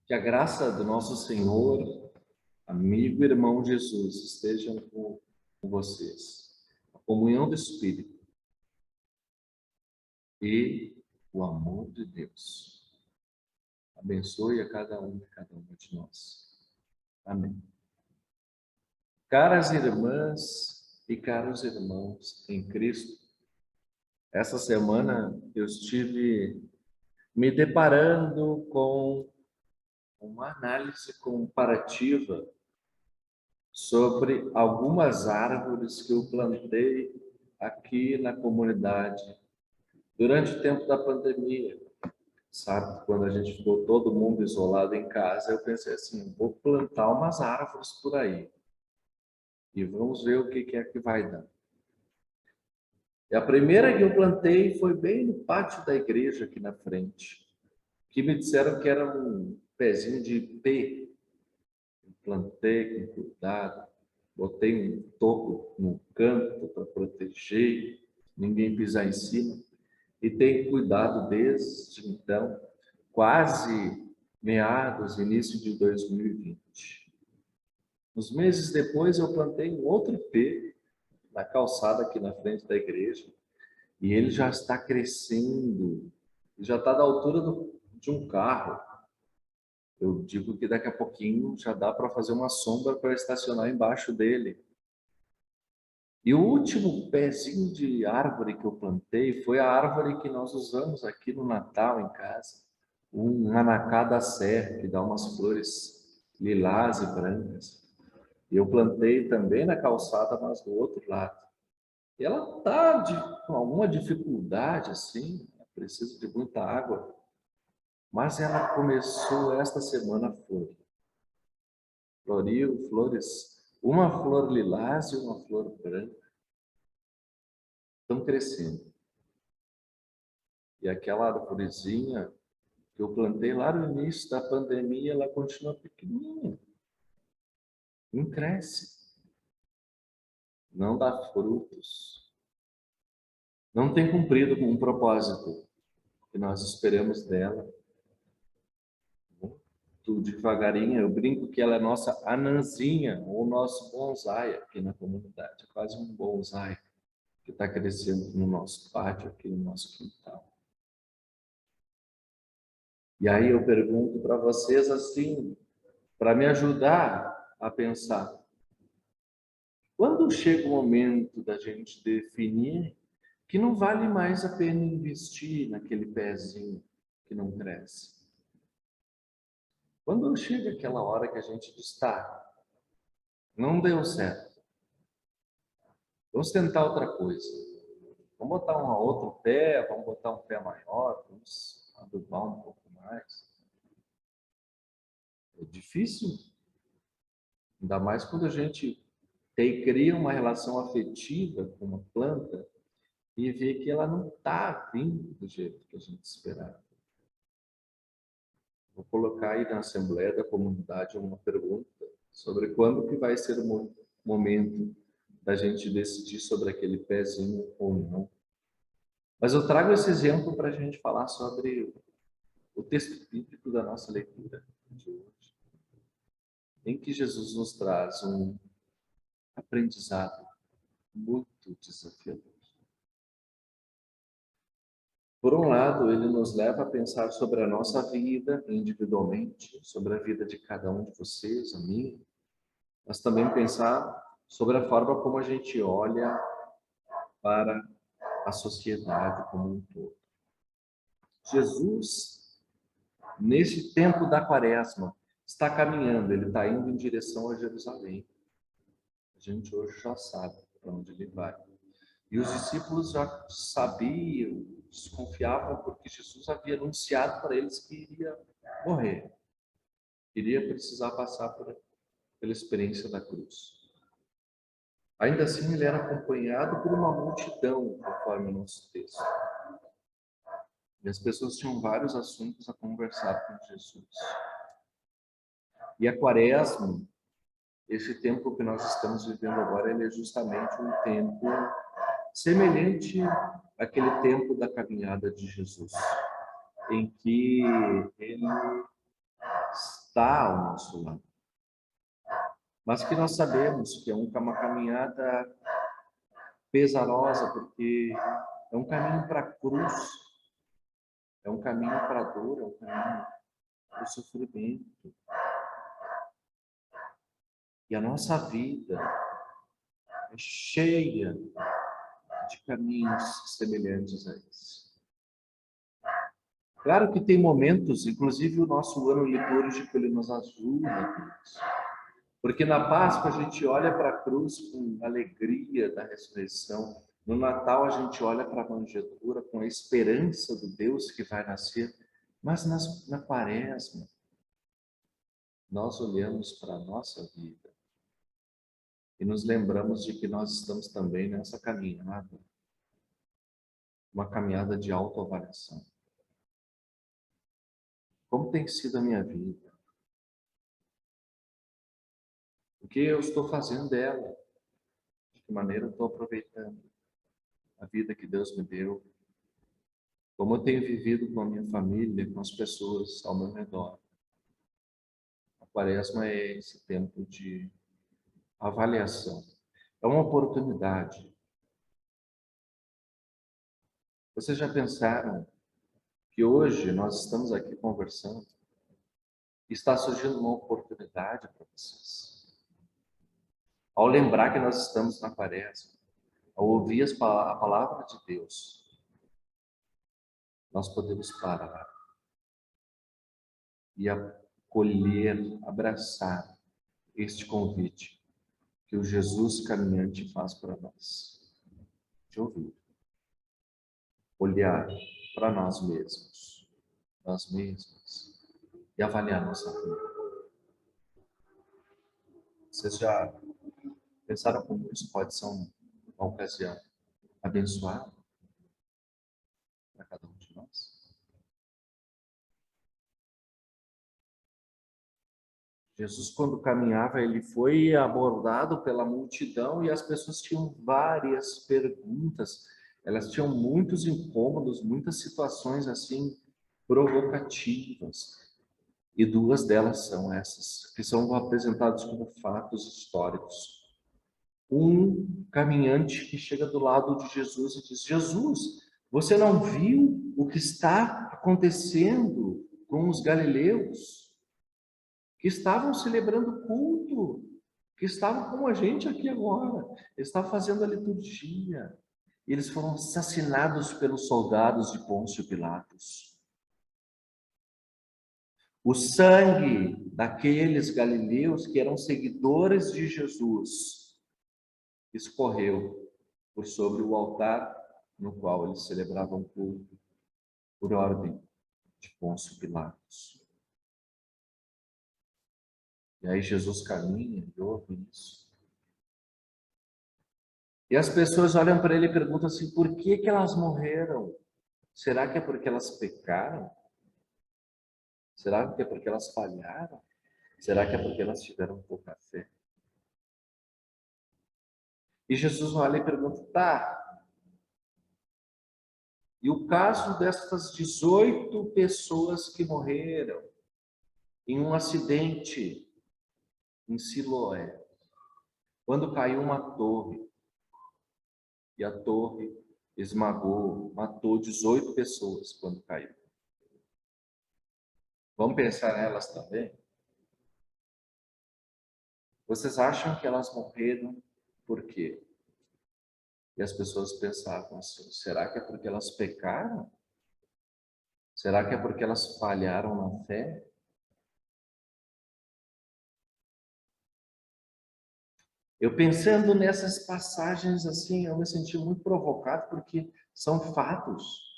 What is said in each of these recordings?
Que a graça do nosso Senhor, amigo e irmão Jesus, estejam com vocês. A comunhão do Espírito e o amor de Deus abençoe a cada um e cada uma de nós. Amém. Caras irmãs e caros irmãos em Cristo, essa semana eu estive me deparando com uma análise comparativa sobre algumas árvores que eu plantei aqui na comunidade durante o tempo da pandemia. Sabe, quando a gente ficou todo mundo isolado em casa, eu pensei assim, vou plantar umas árvores por aí e vamos ver o que é que vai dar. E a primeira que eu plantei foi bem no pátio da igreja aqui na frente, que me disseram que era um pezinho de ipê. Plantei com cuidado, botei um toco no canto para proteger, ninguém pisar em cima, e tenho cuidado desde então, quase meados, início de 2020. Uns meses depois eu plantei um outro ipê na calçada aqui na frente da igreja, e ele já está crescendo, já está da altura de um carro. Eu digo que daqui a pouquinho já dá para fazer uma sombra para estacionar embaixo dele. E o último pezinho de árvore que eu plantei foi a árvore que nós usamos aqui no Natal em casa. Um manacá da serra, que dá umas flores lilás e brancas. E eu plantei também na calçada, mas do outro lado. E ela está com alguma dificuldade, assim, precisa de muita água. Mas ela começou esta semana a florir. Floriu flores, uma flor lilás e uma flor branca. Estão crescendo. E aquela arvorezinha que eu plantei lá no início da pandemia, ela continua pequenininha. Não cresce. Não dá frutos. Não tem cumprido com um propósito que nós esperamos dela. Tudo devagarinho, eu brinco que ela é nossa anãzinha, ou nosso bonsai aqui na comunidade. É quase um bonsai que está crescendo no nosso pátio, aqui no nosso quintal. E aí eu pergunto para vocês assim, para me ajudar a pensar. Quando chega o momento da gente definir que não vale mais a pena investir naquele pezinho que não cresce? Quando chega aquela hora que a gente diz, tá, não deu certo, vamos tentar outra coisa. Vamos botar um outro pé, vamos botar um pé maior, vamos adubar um pouco mais. É difícil, ainda mais quando a gente cria uma relação afetiva com uma planta e vê que ela não está vindo do jeito que a gente esperava. Vou colocar aí na Assembleia da Comunidade uma pergunta sobre quando que vai ser o momento da gente decidir sobre aquele pezinho ou não. Mas eu trago esse exemplo para a gente falar sobre o texto bíblico da nossa leitura de hoje, em que Jesus nos traz um aprendizado muito desafiador. Por um lado, ele nos leva a pensar sobre a nossa vida individualmente, sobre a vida de cada um de vocês, a minha, mas também pensar sobre a forma como a gente olha para a sociedade como um todo. Jesus, nesse tempo da Quaresma, está caminhando, ele está indo em direção a Jerusalém. A gente hoje já sabe para onde ele vai. E os discípulos já sabiam, desconfiavam, porque Jesus havia anunciado para eles que iria morrer, iria precisar passar pela experiência da cruz. Ainda assim, ele era acompanhado por uma multidão, conforme o nosso texto. E as pessoas tinham vários assuntos a conversar com Jesus. E a Quaresma, esse tempo que nós estamos vivendo agora, ele é justamente um tempo semelhante àquele tempo da caminhada de Jesus, em que ele está ao nosso lado. Mas que nós sabemos que é uma caminhada pesarosa, porque é um caminho para a cruz, é um caminho para a dor, é um caminho para o sofrimento. E a nossa vida é cheia de caminhos semelhantes a esse. Claro que tem momentos, inclusive o nosso ano litúrgico, ele nos ajuda com isso. Porque na Páscoa a gente olha para a cruz com alegria da ressurreição. No Natal a gente olha para a manjedoura com a esperança do Deus que vai nascer. Mas na Quaresma, nós olhamos para a nossa vida e nos lembramos de que nós estamos também nessa caminhada, uma caminhada de autoavaliação. Como tem sido a minha vida? O que eu estou fazendo dela? De que maneira eu estou aproveitando a vida que Deus me deu? Como eu tenho vivido com a minha família, com as pessoas ao meu redor? A Quaresma é esse tempo de avaliação. É uma oportunidade. Vocês já pensaram que hoje nós estamos aqui conversando e está surgindo uma oportunidade para vocês? Ao lembrar que nós estamos na Quaresma, ao ouvir a palavra de Deus, nós podemos parar e acolher, abraçar este convite que o Jesus caminhante faz para nós. De ouvir, olhar para nós mesmos, nós mesmas, e avaliar nossa vida. Vocês já pensaram como isso pode ser uma ocasião abençoada para cada um de nós? Jesus, quando caminhava, ele foi abordado pela multidão e as pessoas tinham várias perguntas. Elas tinham muitos incômodos, muitas situações assim provocativas. E duas delas são essas, que são apresentadas como fatos históricos. Um caminhante que chega do lado de Jesus e diz: Jesus, você não viu o que está acontecendo com os galileus? Que estavam celebrando culto, que estavam como a gente aqui agora, estavam fazendo a liturgia. E eles foram assassinados pelos soldados de Pôncio Pilatos. O sangue daqueles galileus que eram seguidores de Jesus escorreu por sobre o altar no qual eles celebravam culto, por ordem de Pôncio Pilatos. E aí Jesus caminha e ouve isso. E as pessoas olham para ele e perguntam assim: por que que elas morreram? Será que é porque elas pecaram? Será que é porque elas falharam? Será que é porque elas tiveram pouca fé? E Jesus olha e pergunta: tá, e o caso dessas 18 pessoas que morreram em um acidente em Siloé, quando caiu uma torre, e a torre esmagou, matou 18 pessoas quando caiu. Vamos pensar nelas também? Vocês acham que elas morreram por quê? E as pessoas pensavam assim: será que é porque elas pecaram? Será que é porque elas falharam na fé? Eu pensando nessas passagens assim, eu me senti muito provocado porque são fatos.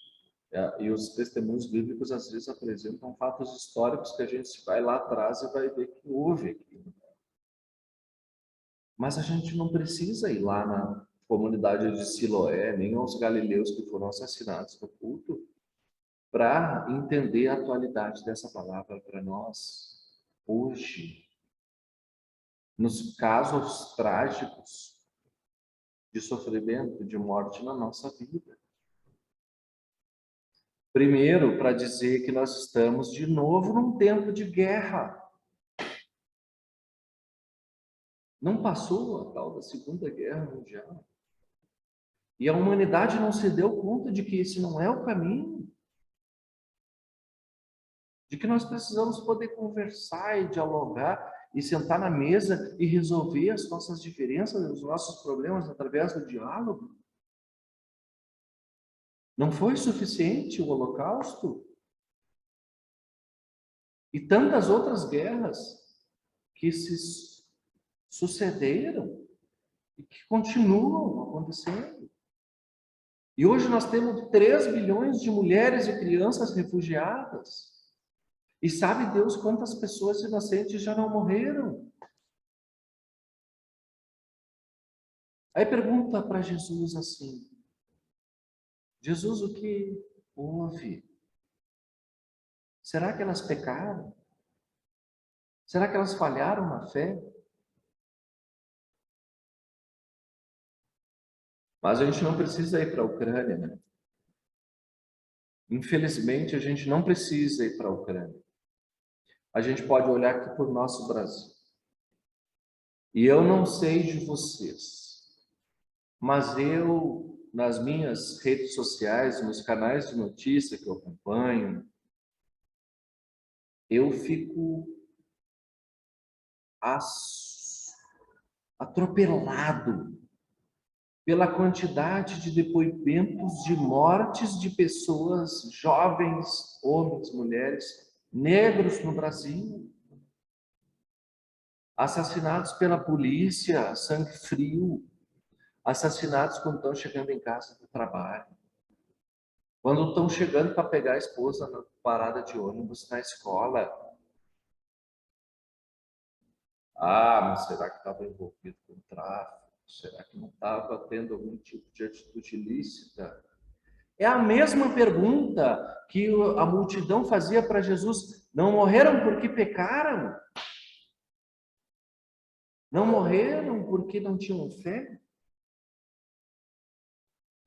E os testemunhos bíblicos às vezes apresentam fatos históricos que a gente vai lá atrás e vai ver que houve aquilo. Mas a gente não precisa ir lá na comunidade de Siloé, nem aos galileus que foram assassinados no culto, para entender a atualidade dessa palavra para nós hoje, nos casos trágicos de sofrimento, de morte na nossa vida. Primeiro, para dizer que nós estamos de novo num tempo de guerra. Não passou a tal da Segunda Guerra Mundial. E a humanidade não se deu conta de que esse não é o caminho. De que nós precisamos poder conversar e dialogar e sentar na mesa e resolver as nossas diferenças, os nossos problemas através do diálogo. Não foi suficiente o Holocausto? E tantas outras guerras que se sucederam e que continuam acontecendo. E hoje nós temos 3 bilhões de mulheres e crianças refugiadas. E sabe Deus quantas pessoas inocentes já não morreram? Aí pergunta para Jesus assim: Jesus, o que houve? Será que elas pecaram? Será que elas falharam na fé? Mas a gente não precisa ir para a Ucrânia, né? Infelizmente, a gente não precisa ir para a Ucrânia. A gente pode olhar aqui para o nosso Brasil. E eu não sei de vocês, mas eu, nas minhas redes sociais, nos canais de notícia que eu acompanho, eu fico atropelado pela quantidade de depoimentos de mortes de pessoas jovens, homens, mulheres, negros no Brasil, assassinados pela polícia, sangue frio, assassinados quando estão chegando em casa do trabalho, quando estão chegando para pegar a esposa na parada de ônibus na escola. Ah, mas será que estava envolvido com tráfico? Será que não estava tendo algum tipo de atitude ilícita? É a mesma pergunta que a multidão fazia para Jesus: não morreram porque pecaram? Não morreram porque não tinham fé?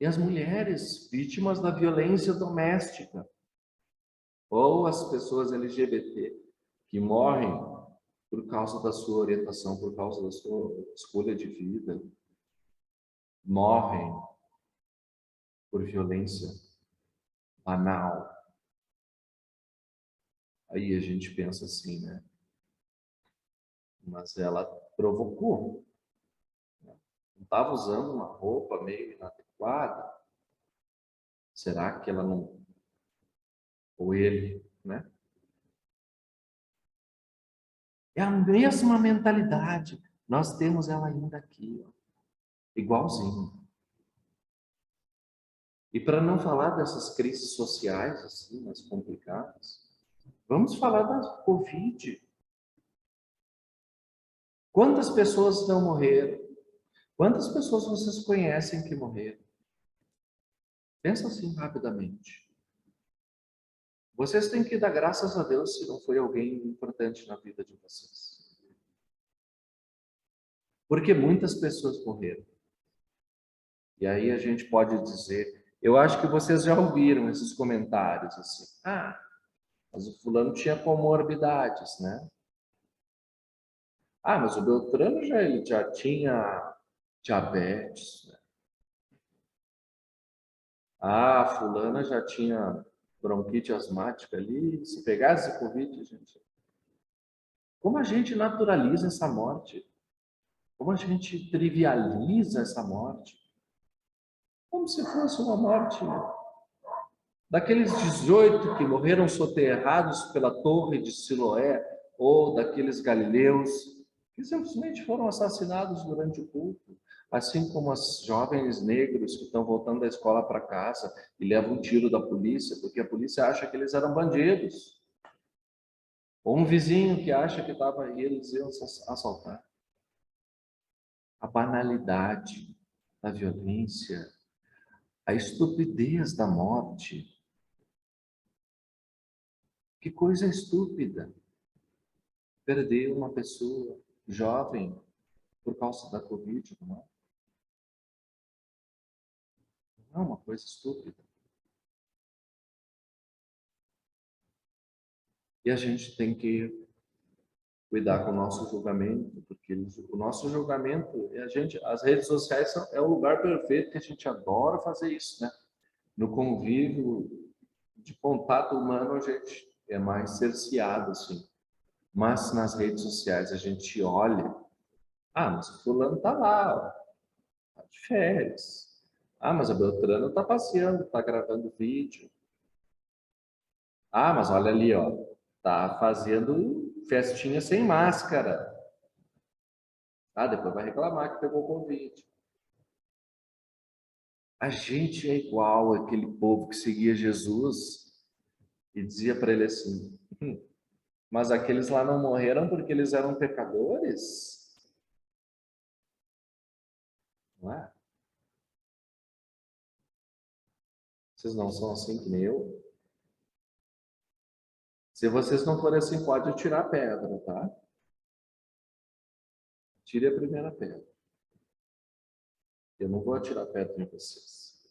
E as mulheres vítimas da violência doméstica, ou as pessoas LGBT que morrem por causa da sua orientação, por causa da sua escolha de vida, morrem por violência banal. Aí a gente pensa assim, né? Mas ela provocou. Não estava usando uma roupa meio inadequada. Será que ela não... Ou ele, né? É a mesma mentalidade. Nós temos ela ainda aqui, ó, igualzinho. E para não falar dessas crises sociais, assim, mais complicadas, vamos falar da Covid. Quantas pessoas não morreram? Quantas pessoas vocês conhecem que morreram? Pensa assim rapidamente. Vocês têm que dar graças a Deus se não foi alguém importante na vida de vocês. Porque muitas pessoas morreram. E aí a gente pode dizer, eu acho que vocês já ouviram esses comentários assim: ah, mas o fulano tinha comorbidades, né? Ah, mas o Beltrano ele já tinha diabetes, né? Ah, a fulana já tinha bronquite asmática ali. Se pegasse Covid, gente, como a gente naturaliza essa morte? Como a gente trivializa essa morte? Como se fosse uma morte daqueles 18 que morreram soterrados pela torre de Siloé, ou daqueles galileus que simplesmente foram assassinados durante o culto, assim como os jovens negros que estão voltando da escola para casa e levam um tiro da polícia, porque a polícia acha que eles eram bandidos, ou um vizinho que acha que estava aí, eles iam assaltar. A banalidade da violência, a estupidez da morte. Que coisa estúpida perder uma pessoa jovem por causa da Covid, não é? Não é uma coisa estúpida. E a gente tem que cuidar com o nosso julgamento, porque o nosso julgamento, as redes sociais é o lugar perfeito que a gente adora fazer isso, né? No convívio de contato humano, a gente é mais cerceado, assim. Mas nas redes sociais a gente olha, mas o fulano tá lá, ó, tá de férias. Mas a Beltrana tá passeando, tá gravando vídeo. Mas olha ali, ó, tá fazendo festinha sem máscara. Depois vai reclamar que pegou Covid. A gente é igual aquele povo que seguia Jesus e dizia para ele assim: mas aqueles lá não morreram porque eles eram pecadores? Não é? Vocês não são assim que nem eu? Se vocês não forem assim, pode tirar a pedra, tá? Tire a primeira pedra. Eu não vou atirar pedra em vocês.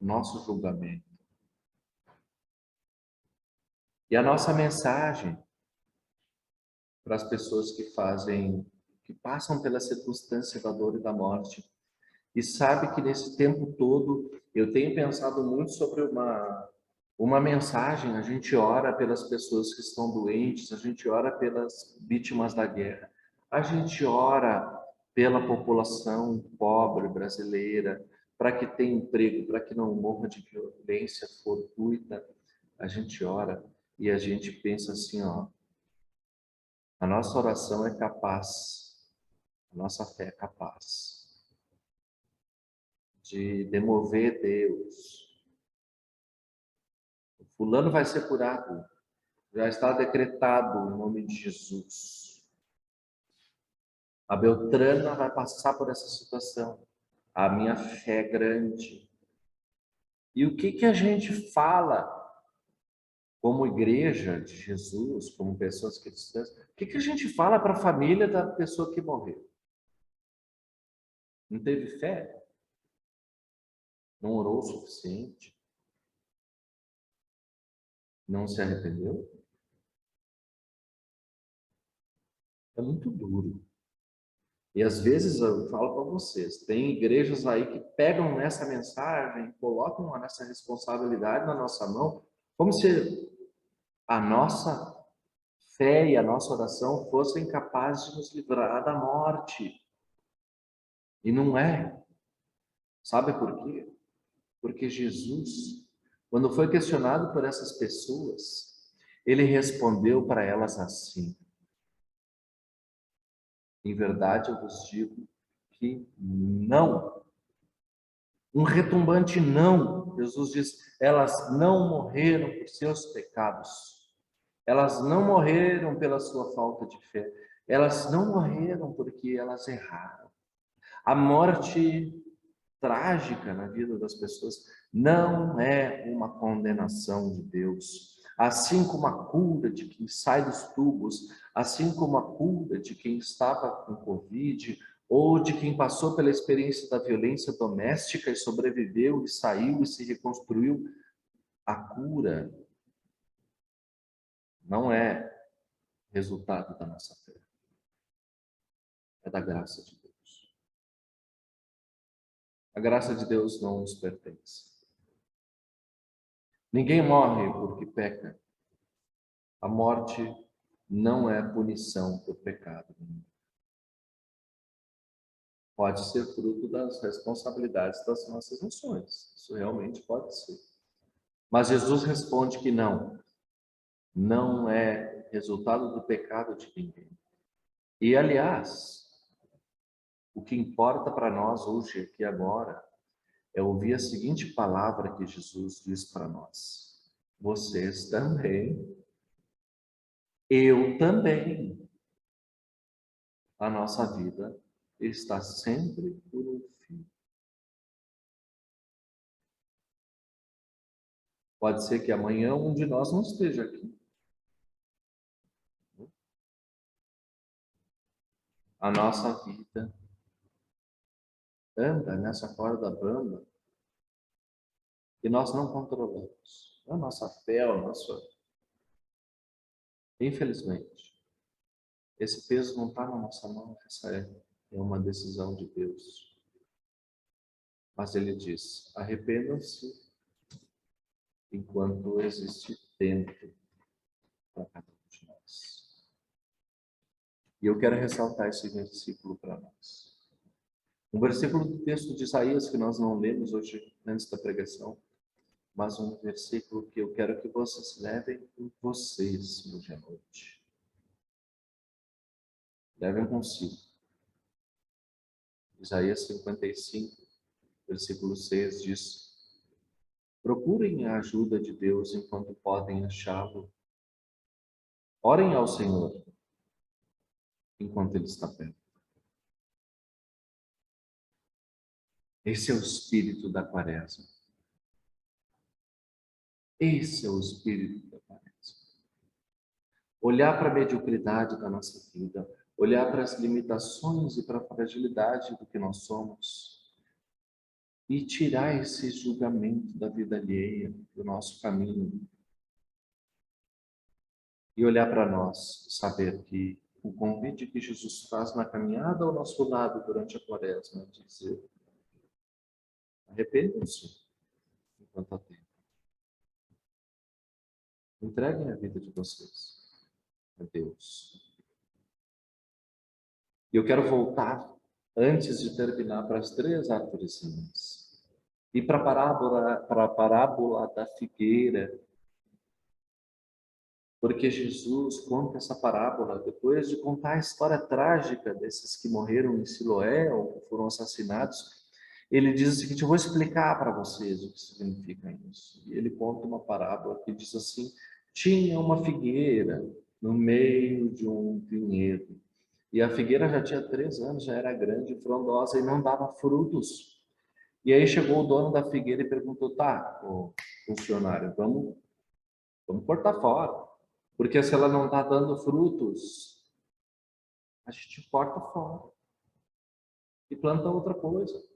Nosso julgamento. E a nossa mensagem para as pessoas que passam pela circunstância da dor e da morte. E sabe que nesse tempo todo eu tenho pensado muito sobre uma mensagem. A gente ora pelas pessoas que estão doentes, a gente ora pelas vítimas da guerra, a gente ora pela população pobre brasileira, para que tenha emprego, para que não morra de violência fortuita. A gente ora e a gente pensa assim, ó, a nossa oração é capaz, a nossa fé é capaz de demover Deus. O fulano vai ser curado, já está decretado em nome de Jesus. A Beltrana vai passar por essa situação. A minha fé é grande. E o que a gente fala como igreja de Jesus, como pessoas cristãs? O que a gente fala para a família da pessoa que morreu? Não teve fé? Não orou o suficiente? Não se arrependeu? É muito duro. E às vezes eu falo para vocês, tem igrejas aí que pegam nessa mensagem, colocam essa responsabilidade na nossa mão, como se a nossa fé e a nossa oração fossem capazes de nos livrar da morte. E não é. Sabe por quê? Porque Jesus, quando foi questionado por essas pessoas, ele respondeu para elas assim: em verdade eu vos digo que não. Um retumbante não. Jesus diz: elas não morreram por seus pecados. Elas não morreram pela sua falta de fé. Elas não morreram porque elas erraram. A morte trágica na vida das pessoas não é uma condenação de Deus. Assim como a cura de quem sai dos tubos, assim como a cura de quem estava com Covid, ou de quem passou pela experiência da violência doméstica e sobreviveu e saiu e se reconstruiu, a cura não é resultado da nossa fé, é da graça de Deus. A graça de Deus não nos pertence. Ninguém morre porque peca. A morte não é punição por pecado. Pode ser fruto das responsabilidades das nossas ações. Isso realmente pode ser. Mas Jesus responde que não. Não é resultado do pecado de ninguém. E, aliás, o que importa para nós hoje, aqui agora, é ouvir a seguinte palavra que Jesus diz para nós: vocês também, eu também. A nossa vida está sempre por um fio. Pode ser que amanhã um de nós não esteja aqui. A nossa vida anda nessa corda bamba e nós não controlamos. A nossa fé, o nosso... Infelizmente, esse peso não está na nossa mão, essa é uma decisão de Deus. Mas ele diz, arrependam-se enquanto existe tempo para cada um de nós. E eu quero ressaltar esse versículo para nós. Um versículo do texto de Isaías que nós não lemos hoje antes da pregação, mas um versículo que eu quero que vocês levem com vocês hoje à noite. Levem consigo. Isaías 55, versículo 6 diz: procurem a ajuda de Deus enquanto podem achá-lo. Orem ao Senhor enquanto Ele está perto. Esse é o espírito da quaresma. Esse é o espírito da quaresma. Olhar para a mediocridade da nossa vida, olhar para as limitações e para a fragilidade do que nós somos e tirar esse julgamento da vida alheia, do nosso caminho. E olhar para nós, saber que o convite que Jesus faz na caminhada ao nosso lado durante a quaresma é dizer: arrependam-se enquanto há tempo. Entreguem a vida de vocês a Deus. E eu quero voltar, antes de terminar, para as 3 árvorezinhas. E para a parábola da figueira. Porque Jesus conta essa parábola depois de contar a história trágica desses que morreram em Siloé ou que foram assassinados. Ele diz o seguinte: eu vou explicar para vocês o que significa isso. E ele conta uma parábola que diz assim: tinha uma figueira no meio de um vinhedo. E a figueira já tinha 3 anos, já era grande e frondosa e não dava frutos. E aí chegou o dono da figueira e perguntou: tá, o funcionário, vamos cortar fora. Porque se ela não está dando frutos, a gente corta fora e planta outra coisa.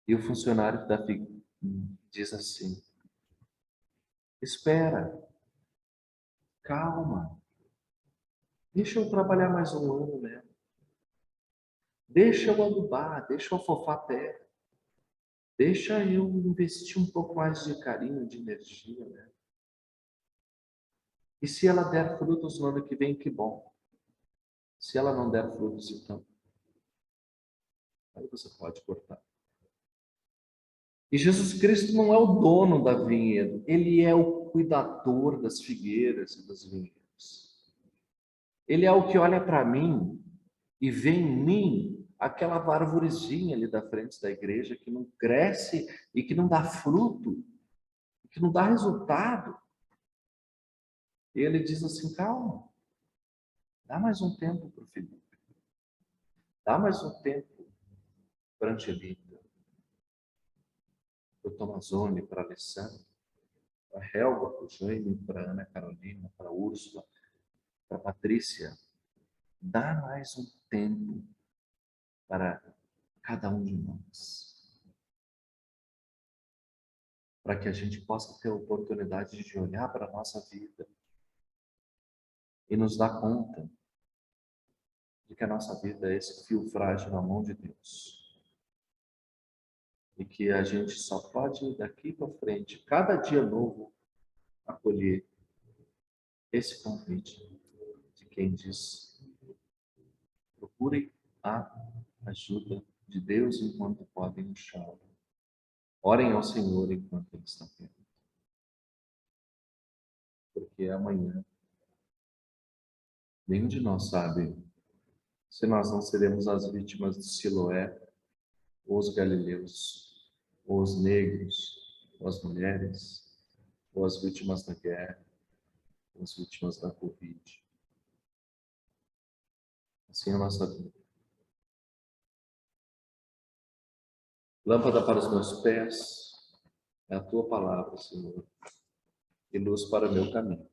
E o funcionário da figueira diz assim: espera, calma, deixa eu trabalhar mais um ano, né? Deixa eu adubar, deixa eu afofar a terra, deixa eu investir um pouco mais de carinho, de energia, né? E se ela der frutos no ano que vem, que bom. Se ela não der frutos, então, aí você pode cortar. E Jesus Cristo não é o dono da vinhedo, ele é o cuidador das figueiras e das vinhedos. Ele é o que olha para mim e vê em mim aquela árvorezinha ali da frente da igreja que não cresce e que não dá fruto, que não dá resultado. E ele diz assim: calma, dá mais um tempo para o Felipe, dá mais um tempo para a Angelita, para o Tomazone, para a Alessandra, para a Helga, para o Jaime, para a Ana Carolina, para a Úrsula, para a Patrícia. Dá mais um tempo para cada um de nós, para que a gente possa ter a oportunidade de olhar para a nossa vida e nos dar conta de que a nossa vida é esse fio frágil na mão de Deus. E que a gente só pode, daqui para frente, cada dia novo, acolher esse convite de quem diz: procurem a ajuda de Deus enquanto podem achá-lo. Orem ao Senhor enquanto Ele está perto. Porque amanhã nenhum de nós sabe se nós não seremos as vítimas de Siloé, ou os galileus, ou os negros, ou as mulheres, ou as vítimas da guerra, ou as vítimas da Covid. Assim é a nossa vida. Lâmpada para os meus pés é a Tua palavra, Senhor, e luz para o meu caminho.